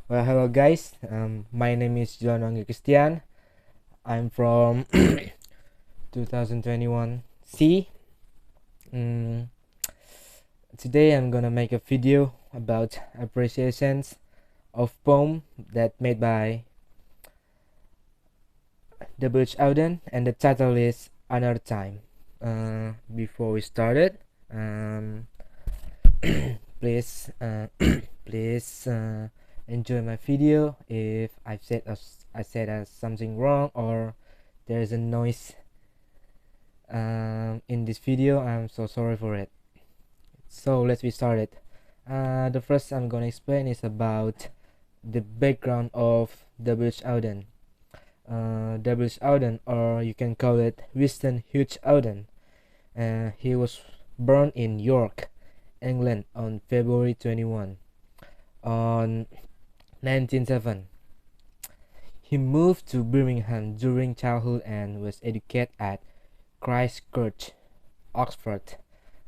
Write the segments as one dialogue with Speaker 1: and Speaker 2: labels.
Speaker 1: Well, hello guys. My name is Juliano Kristian. I'm from 2021 C. Mm, Today I'm gonna make a video about appreciations of poem that made by Auden, and the title is Another Time. Before we started, um, please please enjoy my video. If I said something wrong or there is a noise in this video, I'm so sorry for it. So let's be started. The first I'm gonna explain is about the background of Auden. Auden, or you can call it Winston Hughes Auden. He was born in York, England on February 21 on 1907. He moved to Birmingham during childhood and was educated at Christ Church, Oxford.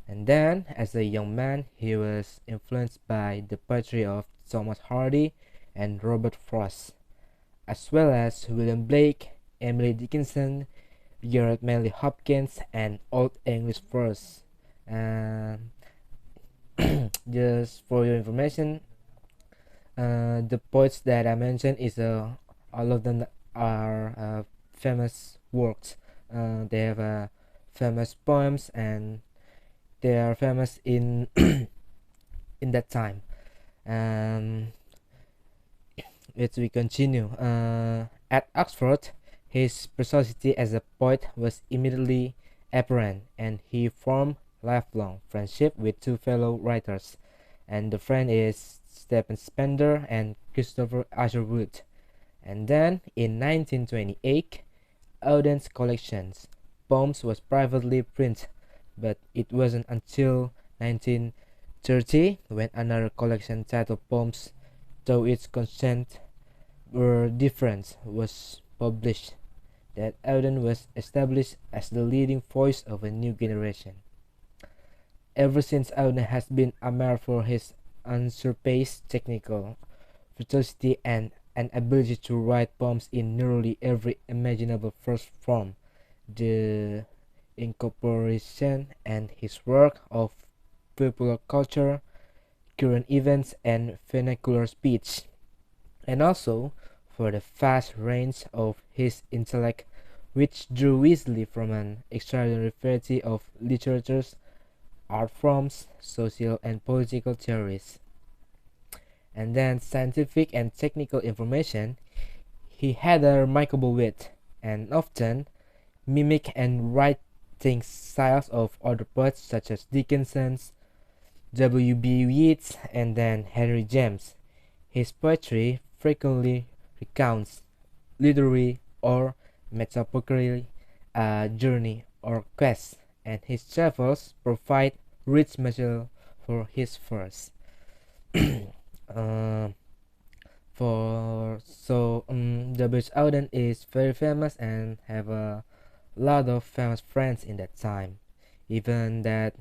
Speaker 1: And then, as a young man, he was influenced by the poetry of Thomas Hardy and Robert Frost, as well as William Blake, Emily Dickinson, Gerard Manley Hopkins, and Old English verse. Just for your information, the poets that I mentioned is all of them are famous works. They have famous poems, and they are famous in in that time. Um, let's we continue. At Oxford, his preciosity as a poet was immediately apparent, and he formed lifelong friendship with two fellow writers, and the friend is Stephen Spender and Christopher Asherwood. And then in 1928, Auden's collections poems was privately printed, but it wasn't until 1930 when another collection titled Poems, though its content were different, was published, that Auden was established as the leading voice of a new generation. Ever since, Auden has been admired for his unsurpassed technical virtuosity and an ability to write poems in nearly every imaginable verse form. The incorporation and his work of popular culture, current events, and vernacular speech, and also for the vast range of his intellect, which drew easily from an extraordinary variety of literatures, art forms, social and political theories, and then scientific and technical information. He had a remarkable wit, and often mimic and writing styles of other poets such as Dickinson's, W.B. Yeats, and then Henry James. His poetry frequently recounts literary or metaphorical journey or quest, and his travels provide rich material for his verse. uh, W.H. Auden is very famous and have a lot of famous friends in that time. Even that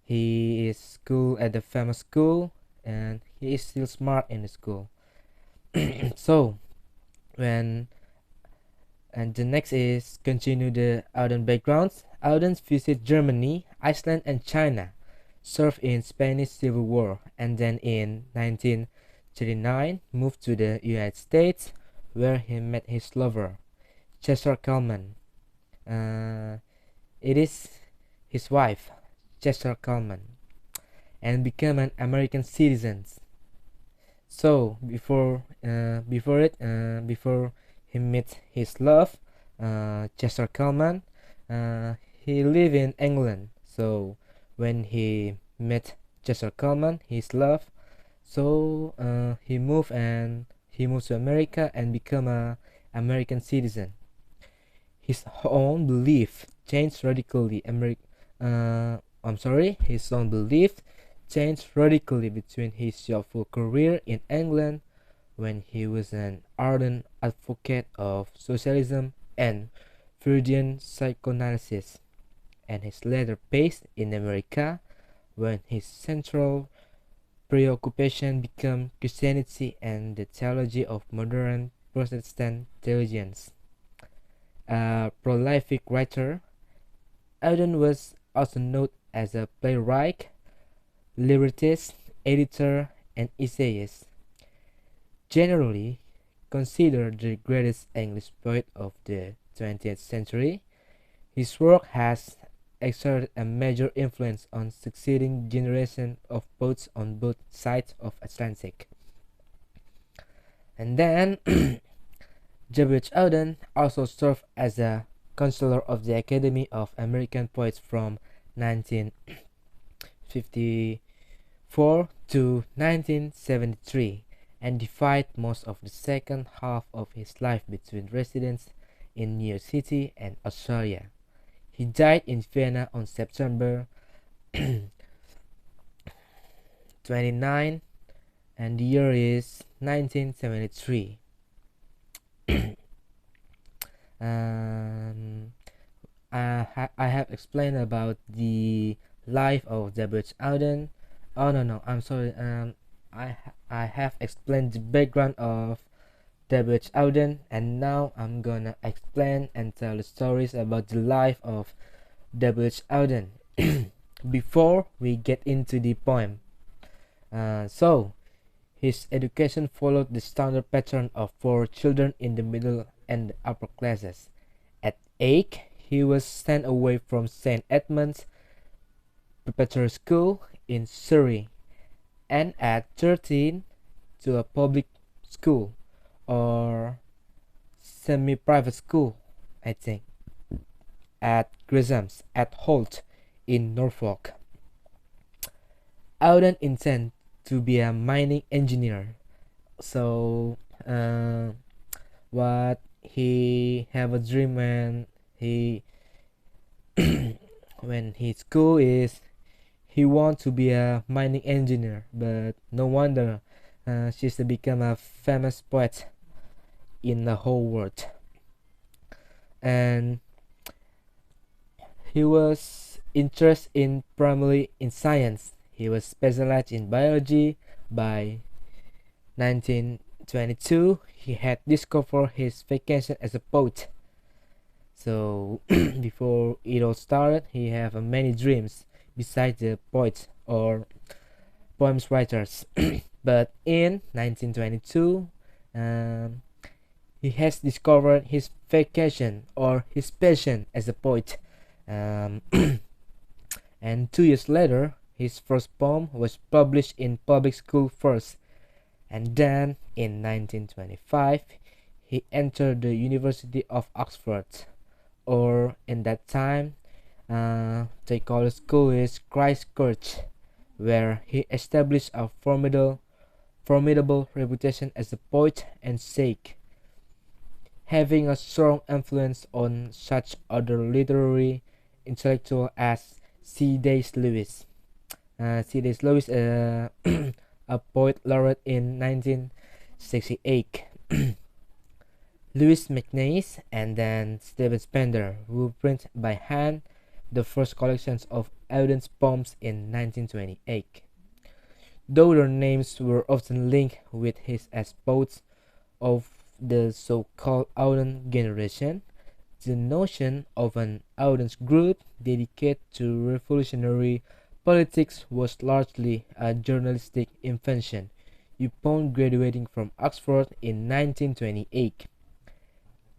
Speaker 1: he is school at the famous school, and he is still smart in the school. So when and the next is continue the Auden backgrounds. Auden visited Germany, Iceland, and China, served in Spanish Civil War, and then in 1939 moved to the United States, where he met his lover, Chester Kalman. It is his wife, Chester Kalman, and became an American citizen. So before he met his love, Chester Kalman, he lived in England. So when he met Chester Kalman, his love, so he moved to America and become a American citizen. His own belief changed radically. His own belief changed radically between his youthful career in England, when he was an ardent advocate of socialism and Freudian psychoanalysis, and his later pace in America, when his central preoccupation became Christianity and the theology of modern Protestant theologians. A prolific writer, Auden was also known as a playwright, librettist, editor, and essayist. Generally considered the greatest English poet of the 20th century, his work has exerted a major influence on succeeding generations of poets on both sides of Atlantic. And then W.H. Auden also served as a counselor of the Academy of American Poets from 1954 to 1973 and divided most of the second half of his life between residence in New York City and Australia. He died in Vienna on September 29 and the year is 1973. I have explained about the life of W.H. Auden. Oh no, I'm sorry. I have explained the background of W.H. Auden, and now I'm gonna explain and tell the stories about the life of W.H. Auden. Before we get into the poem, so his education followed the standard pattern of for children in the middle and the upper classes. At 8, he was sent away from St. Edmund's Preparatory School in Surrey, and at 13 to a public school or semi-private school, I think, at Gresham's at Holt in Norfolk. Auden intended to be a mining engineer, so what he have a dream when his school is he want to be a mining engineer, but no wonder she's to become a famous poet in the whole world. And he was interested in primarily in science. He was specialized in biology. By 1922, he had discovered his vocation as a poet. So before it all started, he had many dreams besides the poets or poems writers. But in 1922, he has discovered his vocation or his passion as a poet. And 2 years later, his first poem was published in public school first, and then in 1925 he entered the University of Oxford, or in that time they call the school is Christ Church, where he established a formidable reputation as a poet and sage, having a strong influence on such other literary intellectuals as C.D. Lewis. C.D. Lewis, a poet laureate in 1968. Louis MacNeice and then Stephen Spender, who print by hand the first collections of Auden's poems in 1928. Though their names were often linked with his as poets of the so-called Auden generation, the notion of an Auden's group dedicated to revolutionary politics was largely a journalistic invention upon graduating from Oxford in 1928.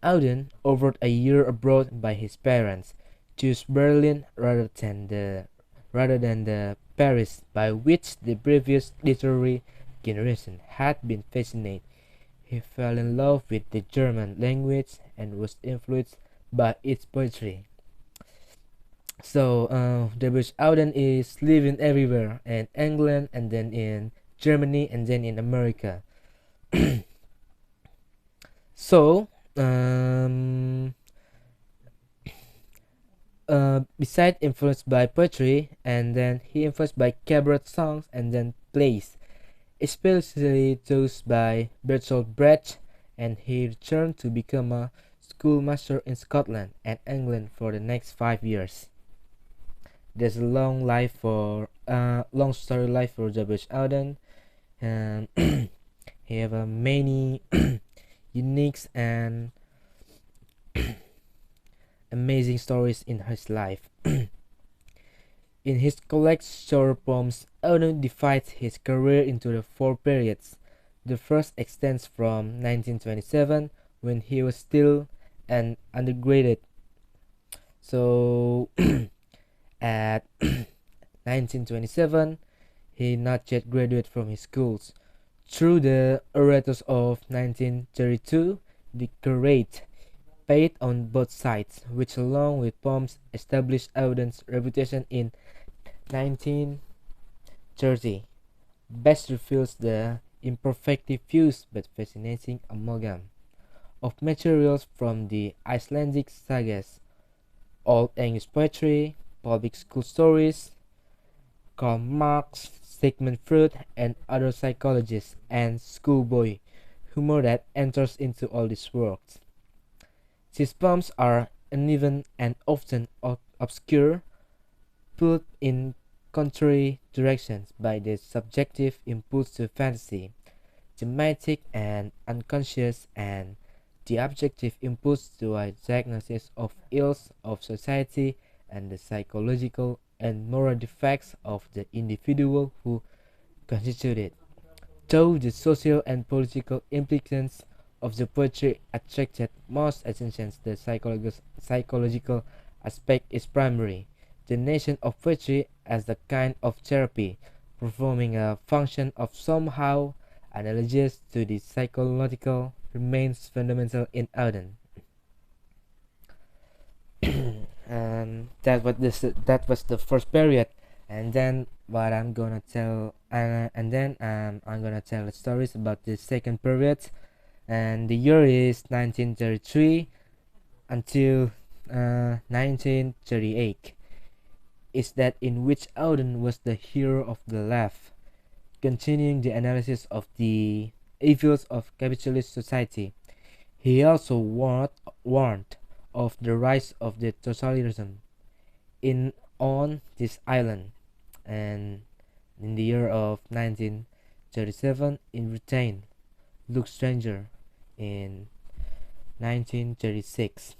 Speaker 1: Auden, over a year abroad by his parents, chose Berlin rather than the Paris by which the previous literary generation had been fascinated. He fell in love with the German language and was influenced by its poetry. So W.H. Auden is living everywhere, in England and then in Germany and then in America. So besides influenced by poetry, and then he influenced by cabaret songs and then plays, especially those by Bertolt Brecht, and he returned to become a schoolmaster in Scotland and England for the next 5 years. There's a long story life for Jabesh Auden, and he have a many unique and amazing stories in his life. In his collect short poems, Auden divides his career into the four periods. The first extends from 1927, when he was still an undergraduate. So at 1927, he not yet graduated from his schools. Through the Aratus of 1932, the curate paid on both sides, which along with poems established Auden's reputation in 1930. Best reveals the imperfect diffuse but fascinating amalgam of materials from the Icelandic sagas, Old English poetry, public school stories, Karl Marx, Sigmund Freud, and other psychologists, and schoolboy humor that enters into all these works. These poems are uneven and often obscure, pulled in contrary directions by the subjective impulse to fantasy, thematic and unconscious, and the objective impulse to a diagnosis of ills of society and the psychological and moral defects of the individual who constitute it. Though the social and political implications of the poetry attracted most attention, the psychological aspect is primary. The notion of poetry as a kind of therapy, performing a function of somehow analogous to the psychological, remains fundamental in Auden. And that was the first period, and then what I'm gonna tell, and then I'm gonna tell the stories about the second period, and the year is 1933 until 1938. Is that in which Auden was the hero of the left, continuing the analysis of the evils of capitalist society. He also warned of the rise of the totalitarianism in on this island, and in the year of 1937 in Britain, Look Stranger in 1936.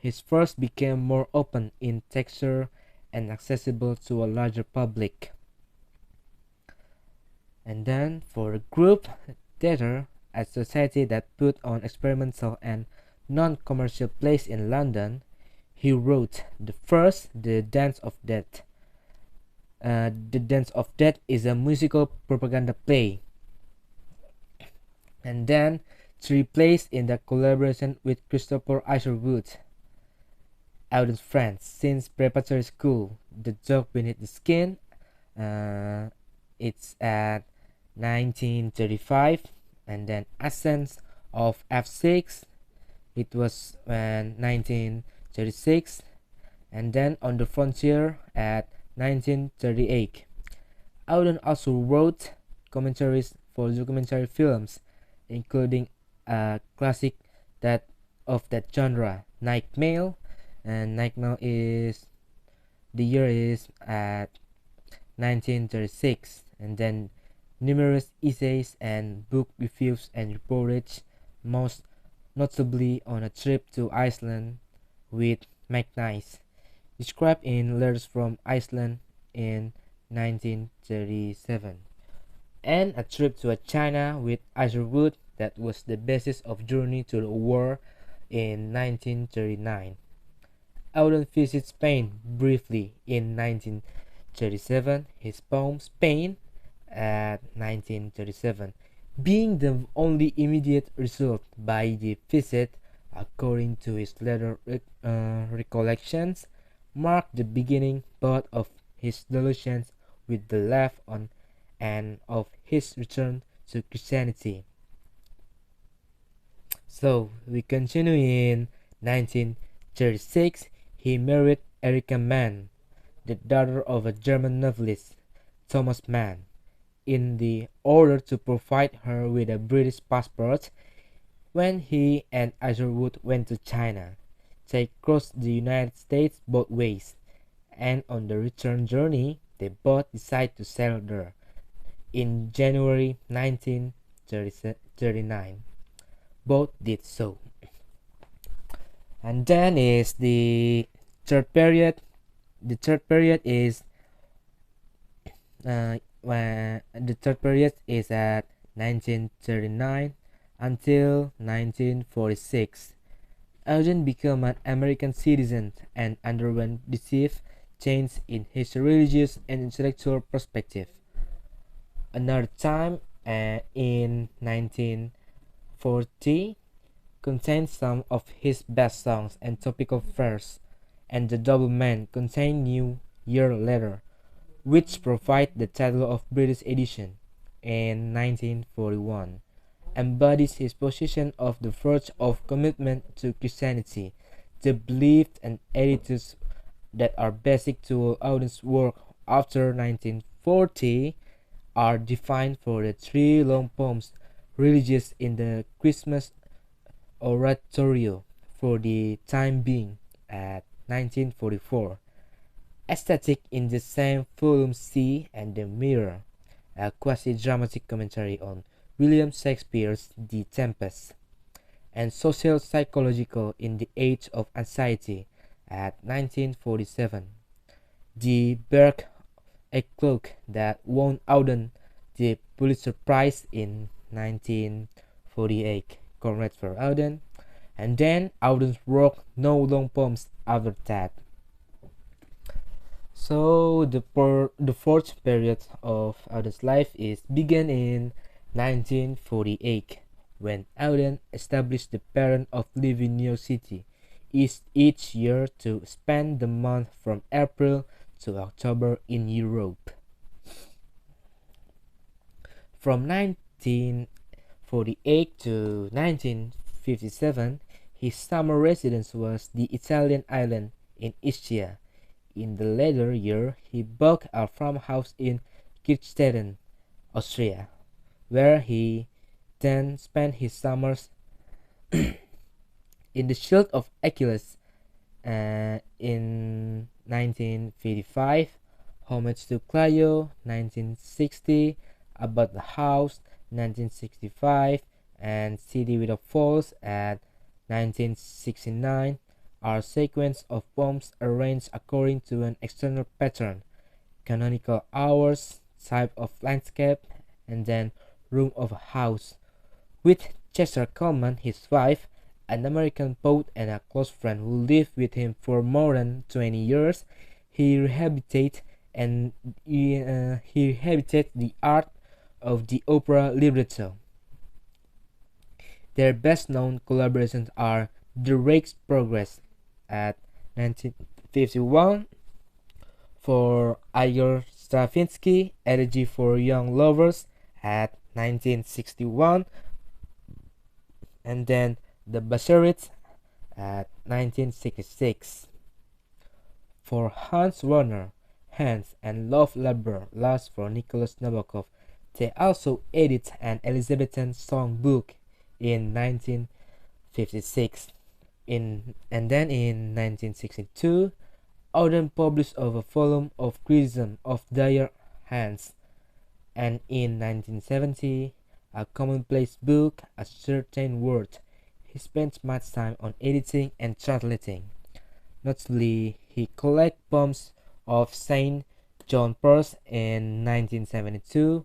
Speaker 1: His verse became more open in texture and accessible to a larger public. And then for a group theater, a society that put on experimental and non-commercial plays in London, he wrote The Dance of Death. The Dance of Death is a musical propaganda play. And then 3 plays in the collaboration with Christopher Isherwood, Auden's friend since preparatory school. The Dog Beneath the Skin, it's at 1935, and then Essence of F6, it was 1936, and then On the Frontier at 1938. Auden also wrote commentaries for documentary films, including a classic that of that genre, Night Mail, and Night Mail is the year is at 1936, and then numerous essays and book reviews and reportage, most notably on a trip to Iceland with McNice, described in Letters from Iceland in 1937, and a trip to China with Isherwood that was the basis of Journey to the War in 1939. Auden visits Spain briefly in 1937, his poem Spain at 1937 being the only immediate result by the visit, according to his later recollections, marked the beginning both of his delusions with the left on and of his return to Christianity. So we continue in 1936. He married Erika Mann, the daughter of a German novelist, Thomas Mann. In the order to provide her with a British passport, when he and Isherwood went to China, they crossed the United States both ways, and on the return journey, they both decide to settle there in January 1939. Both did so. And then is the third period. The third period is at 1939 until 1946. Auden became an American citizen and underwent decisive change in his religious and intellectual perspective. Another time, in 1940, contained some of his best songs and topical verse, and The Double Man contained New Year Letter, which provide the title of British edition in 1941, embodies his position of the verge of commitment to Christianity. The beliefs and attitudes that are basic to Auden's work after 1940 are defined for the three long poems released in the Christmas Oratorio for the time being at 1944. Aesthetic in the same volume C and The Mirror, a quasi-dramatic commentary on William Shakespeare's The Tempest, and Social Psychological in the Age of Anxiety at 1947. The Berg, a Cloak that won Auden the Pulitzer Prize in 1948. Congrats for Auden. And then Auden wrote no long poems after that. So the fourth period of Auden's life is began in 1948 when Auden established the pattern of living in New York City each year to spend the month from April to October in Europe. From 1948 to 1957, his summer residence was the Italian island in Ischia. In the latter year, he bought a farmhouse in Kirchstetten, Austria, where he then spent his summers. In The Shield of Achilles, in 1955, Homage to Clio, 1960, About the House, 1965, and City Without Falls at 1969 are sequence of poems arranged according to an external pattern, canonical hours, type of landscape, and then room of a house. With Chester Coleman, his wife, an American poet and a close friend who lived with him for more than 20 years, he rehabilitated the art of the opera libretto. Their best-known collaborations are The Rake's Progress at 1951 for Igor Stravinsky, Elegy for Young Lovers at 1961, and then The Bassarit at 1966. For Hans Werner, Hans and Love Labor Last for Nicholas Nabokov, they also edited an Elizabethan songbook in 1956. And then in 1962, Auden published a volume of criticism of Dyer Hans, and in 1970, a commonplace book, A Certain Word. He spent much time on editing and translating. Notably, he collected poems of Saint John Pearce in 1972.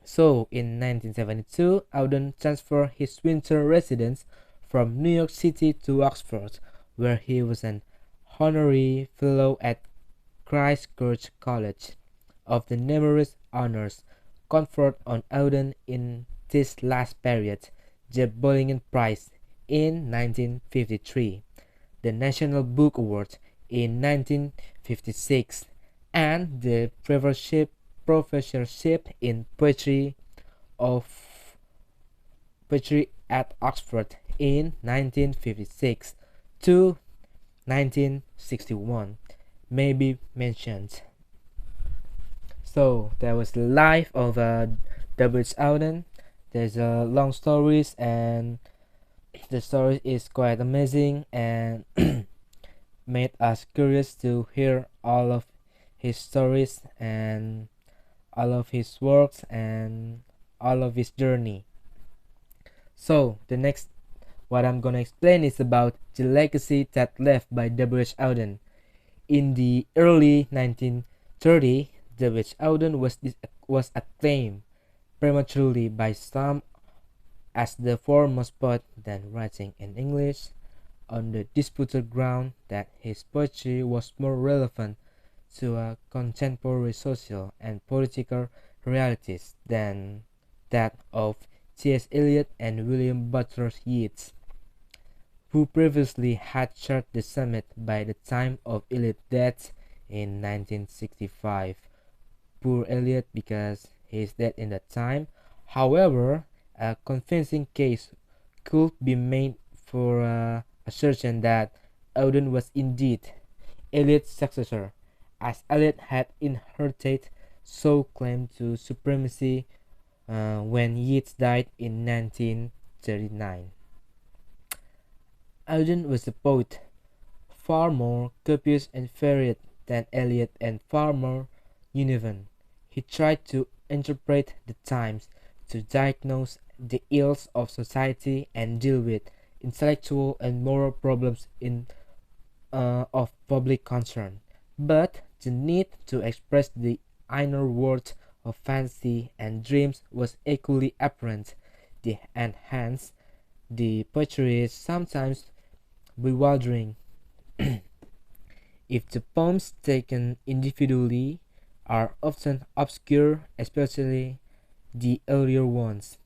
Speaker 1: So, in 1972, Auden transferred his winter residence from New York City to Oxford, where he was an honorary fellow at Christ Church College. Of the numerous honors conferred on Auden in this last period, the Bollingen Prize in 1953, the National Book Award in 1956, and the professorship in poetry at Oxford in 1956 to 1961 may be mentioned. So that was the life of W. Auden. There's long stories, and the story is quite amazing, and made us curious to hear all of his stories and all of his works and all of his journey. So the next what I'm gonna explain is about the legacy that left by W.H. Auden. In the early 1930s, W.H. Auden was acclaimed prematurely by some as the foremost poet, then writing in English on the disputed ground that his poetry was more relevant to contemporary social and political realities than that of T.S. Eliot and William Butler Yeats, who previously had shared the summit by the time of Eliot's death in 1965. Poor Eliot, because he is dead in that time. However, a convincing case could be made for assertion that Auden was indeed Eliot's successor, as Eliot had inherited sole claim to supremacy when Yeats died in 1939. Auden was a poet far more copious and varied than Eliot and far more uneven. He tried to interpret the times, to diagnose the ills of society and deal with intellectual and moral problems of public concern. But the need to express the inner world of fancy and dreams was equally apparent, and hence the poetry is sometimes bewildering. If the poems taken individually are often obscure, especially the earlier ones,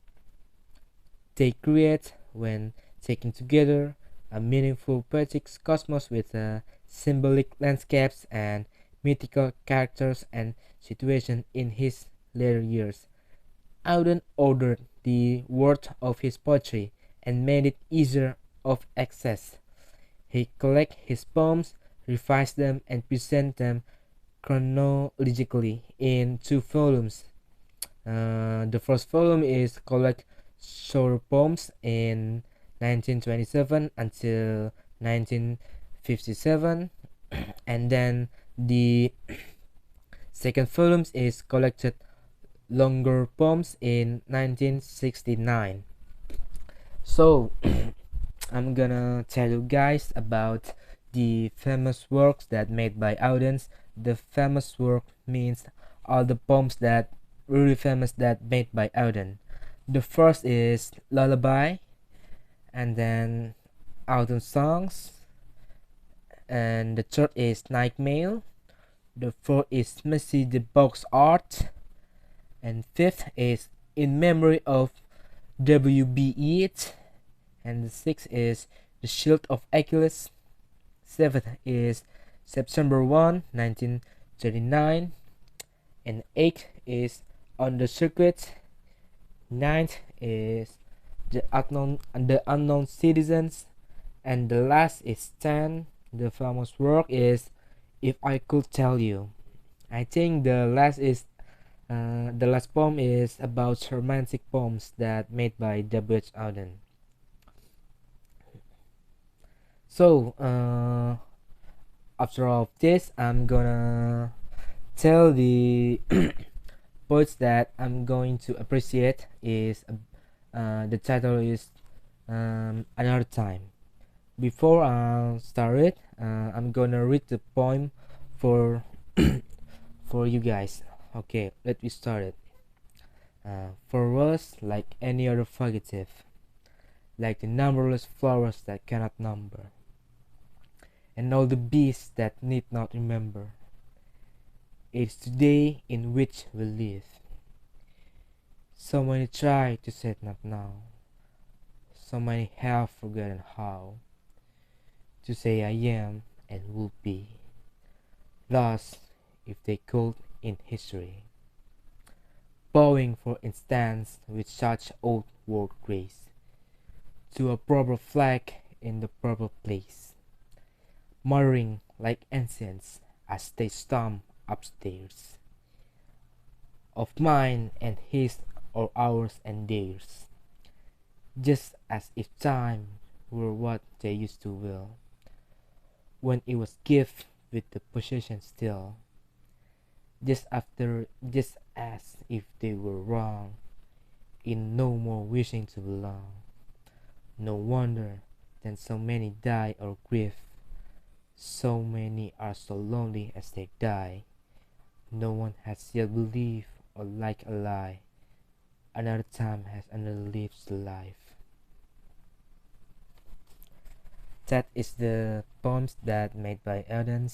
Speaker 1: they create, when taken together, a meaningful poetic cosmos with symbolic landscapes and mythical characters and situations. In his later years, Auden ordered the word of his poetry and made it easier of access. He collects his poems, revised them, and presents them chronologically in two volumes. The first volume is collect short poems in 1927 until 1957, and then the second volume is collected longer poems in 1969. So I'm gonna tell you guys about the famous works that made by Auden. The famous work means all the poems that really famous that made by Auden. The first is Lullaby, and then Autumn Songs, and the third is Night Mail. The fourth is Messy the Box Art, and fifth is In Memory of W.B. Yeats, and the sixth is The Shield of Achilles. Seventh is September 1, 1939, and eighth is On the Circuit. Ninth is The Unknown Citizens, and the last is 10. The famous work is If I Could Tell You. I think the last poem is about romantic poems that made by W.H. Auden. So after all of this, I'm gonna tell the poets that I'm going to appreciate. Is the title is Another Time. Before I start it, I'm gonna read the poem for for you guys. Okay, let me start it. For us, like any other fugitive, like the numberless flowers that cannot number, and all the beasts that need not remember, it's today in which we live. So many try to say not now, so many have forgotten how to say I am and will be, lost if they could in history, bowing for instance with such old world grace to a proper flag in the proper place, muttering like ancients as they storm upstairs, of mine and his or ours and theirs, just as if time were what they used to will, when it was given with the possession still, just as if they were wrong, in no more wishing to belong. No wonder then so many die or grieve, so many are so lonely as they die. No one has yet believed or like a lie, another time has another lives the life. That is the poems that made by Auden.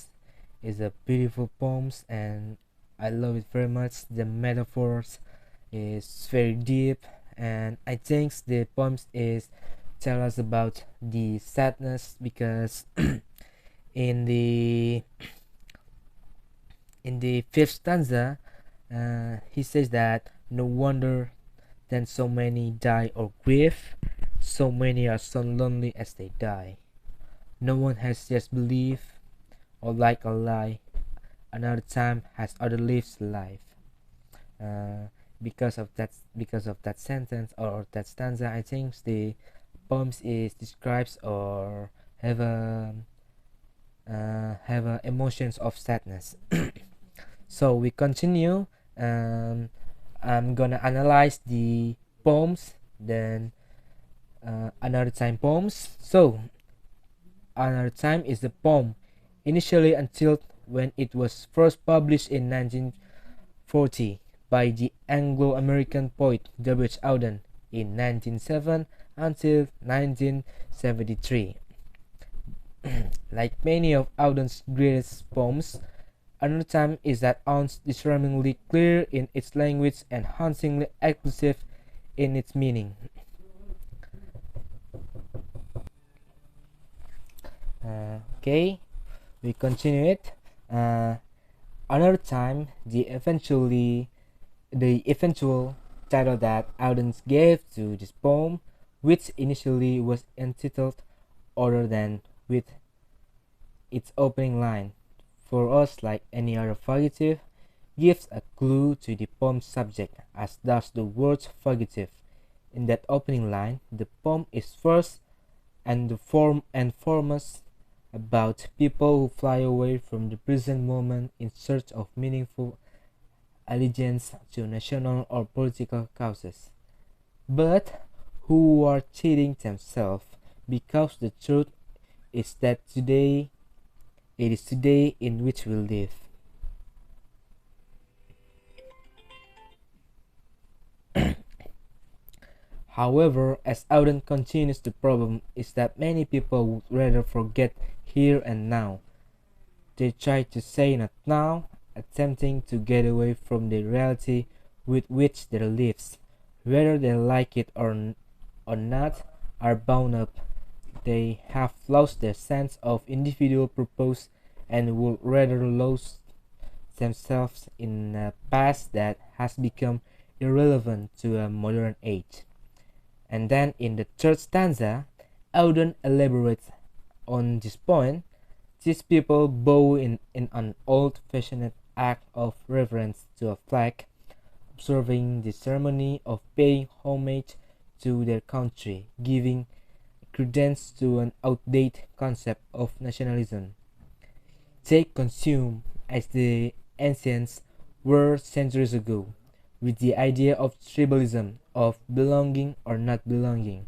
Speaker 1: Is a beautiful poems and I love it very much. The metaphors is very deep, and I think the poems is tell us about the sadness because in the fifth stanza, he says that no wonder then so many die or grieve, so many are so lonely as they die. No one has just believed or like a lie, another time has other lives life. Uh, because of that sentence or that stanza, I think the poems is describes or have a emotions of sadness. So we continue. I'm gonna analyze the poems, then another time poems. So another time is the poem initially until when it was first published in 1940 by the Anglo-American poet W.H. Auden in 1907 until 1973. Like many of Auden's greatest poems, another time is that ounce disarmingly clear in its language and hauntingly exclusive in its meaning. Okay, we continue it. Another time, the eventual title that Auden gave to this poem, which initially was entitled other than with its opening line, for us like any other fugitive, gives a clue to the poem's subject, as does the word fugitive. In that opening line, the poem is first and foremost about people who fly away from the present moment in search of meaningful allegiance to national or political causes, but who are cheating themselves, because the truth is that today it is today in which we live. However, as Auden continues, the problem is that many people would rather forget here and now. They try to say not now, attempting to get away from the reality with which their lives, whether they like it or not, are bound up. They have lost their sense of individual purpose and would rather lose themselves in a past that has become irrelevant to a modern age. And then in the third stanza, Auden elaborates on this point. These people bow in an old-fashioned act of reverence to a flag, observing the ceremony of paying homage to their country, giving credence to an outdated concept of nationalism. They consume, as the ancients were centuries ago, with the idea of tribalism, of belonging or not belonging.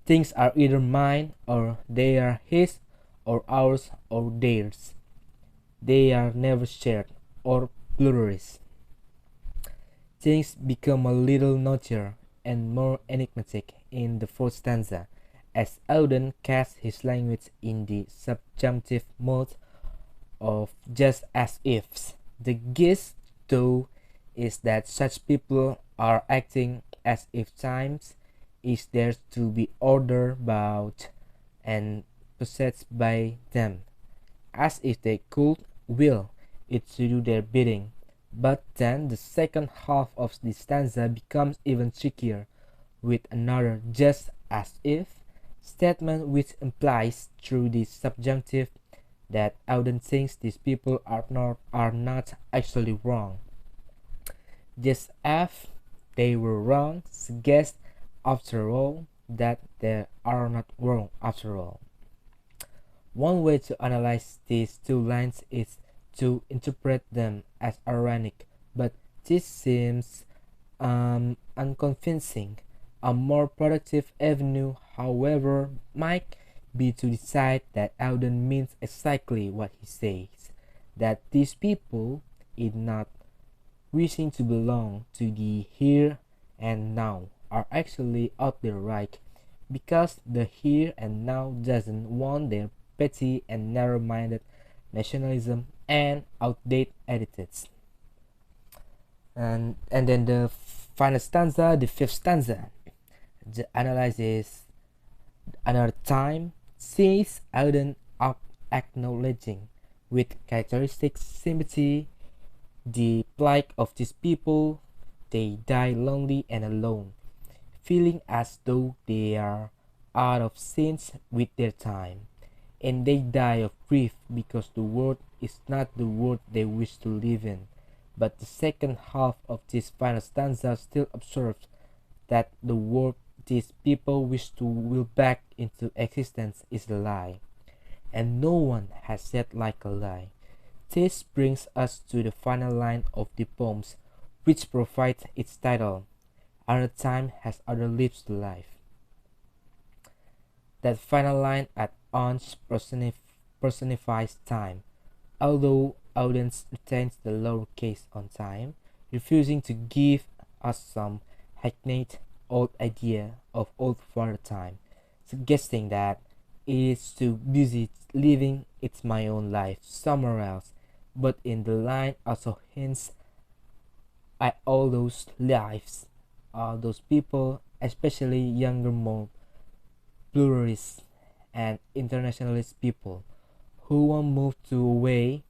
Speaker 1: Things are either mine or they are his or ours or theirs. They are never shared or pluralist. Things become a little knottier and more enigmatic in the fourth stanza, as Auden casts his language in the subjunctive mode of just as ifs. The gist, though, is that such people are acting as if times is there to be ordered about and possessed by them, as if they could will it to do their bidding. But then the second half of the stanza becomes even trickier, with another just as if statement which implies through the subjunctive that Auden thinks these people are not actually wrong. Just as they were wrong suggests, after all, that they are not wrong after all. One way to analyze these two lines is to interpret them as ironic, but this seems unconvincing. A more productive avenue, however, might be to decide that Auden means exactly what he says, that these people, in not wishing to belong to the here and now, are actually out there right, because the here and now doesn't want their petty and narrow-minded nationalism and outdated attitudes. And then the final stanza, the fifth stanza, the analysis another time sees Auden up acknowledging with characteristic sympathy the plight of these people. They die lonely and alone, feeling as though they are out of sync with their time, and they die of grief because the world is not the world they wish to live in. But the second half of this final stanza still observes that the world these people wish to will back into existence is a lie, and no one has said like a lie. This brings us to the final line of the poems, which provides its title, Another Time Has Other Lives to Life. That final line at once personifies time, although Auden retains the lowercase on time, refusing to give us some hackneyed old idea of old father time, suggesting that it is too busy living its my own life somewhere else, but in the line also hints at all those lives, all those people, especially younger, more pluralist and internationalist people who want to move to away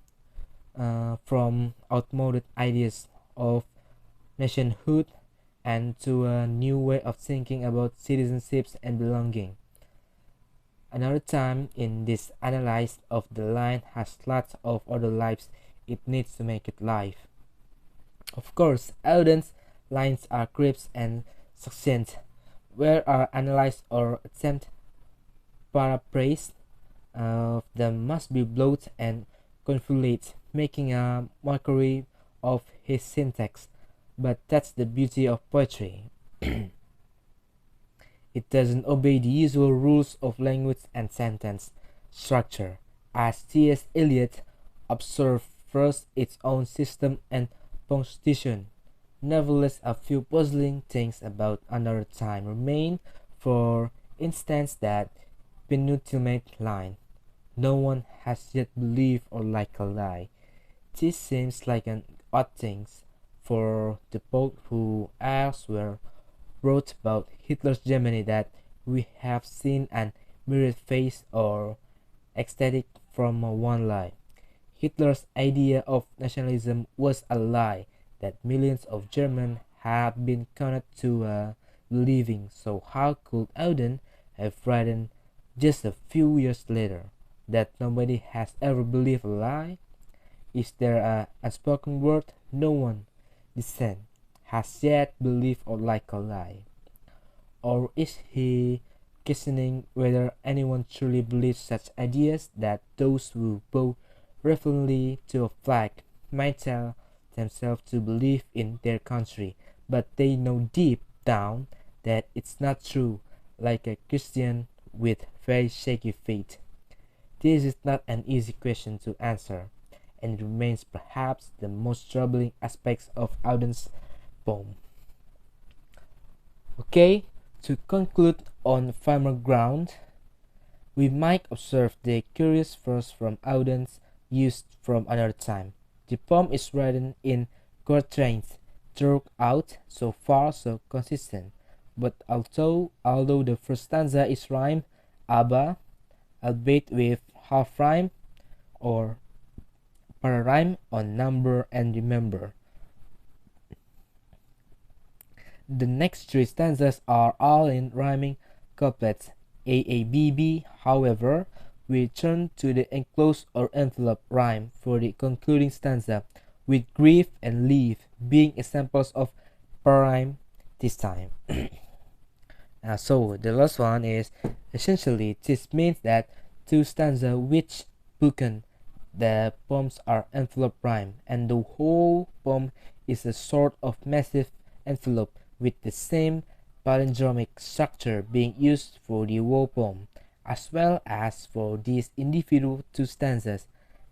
Speaker 1: from outmoded ideas of nationhood and to a new way of thinking about citizenships and belonging. Another time in this analysis of the line has lots of other lives it needs to make it live. Of course, Auden's lines are crisp and succinct, where are analyzed or attempt paraphrase of them must be blurred and conflated, making a mockery of his syntax. But that's the beauty of poetry. It doesn't obey the usual rules of language and sentence structure, as T.S. Eliot observed first its own system and punctuation. Nevertheless, a few puzzling things about Another Time remain. For instance, that penultimate line, no one has yet believed or like a lie. This seems like an odd thing for the poet who elsewhere wrote about Hitler's Germany that we have seen an mirrored face or ecstatic from one lie. Hitler's idea of nationalism was a lie that millions of Germans have been conned to believing, so how could Auden have written just a few years later that nobody has ever believed a lie? Is there an unspoken word no one dissent has yet believed or like a lie? Or is he questioning whether anyone truly believes such ideas, that those who bow reverently to a flag might tell themselves to believe in their country, but they know deep down that it's not true, like a Kristian with very shaky faith? This is not an easy question to answer, and it remains perhaps the most troubling aspects of Auden's poem. Okay, to conclude on firmer ground, we might observe the curious verse from Auden's used from Another Time. The poem is written in quatrains, throughout, so far so consistent, but although the first stanza is rhyme, albeit with half rhyme or pararhyme on number and remember. The next three stanzas are all in rhyming couplets. AABB, however, we turn to the enclosed or envelope rhyme for the concluding stanza, with grief and leave being examples of pararhyme this time. So the last one is essentially this means that two stanzas which bookend the poems are envelope rhyme, and the whole poem is a sort of massive envelope with the same palindromic structure being used for the whole poem, as well as for these individual two stanzas.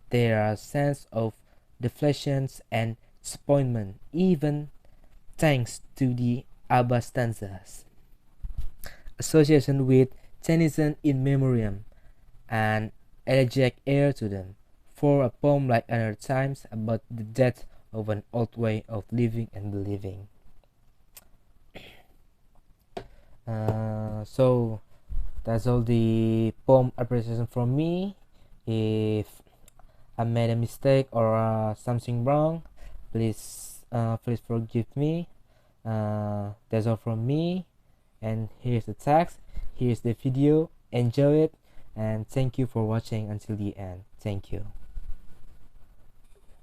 Speaker 1: There are sense of deflations and disappointment, even thanks to the ABBA stanzas. Association with Tennyson in memoriam, and elegiac air to them, for a poem like Other Times about the death of an old way of living and believing. So that's all the poem appreciation from me. If I made a mistake or something wrong, please forgive me. That's all from me, and here's the text, here's the video. Enjoy it, and thank you for watching until the end. Thank you.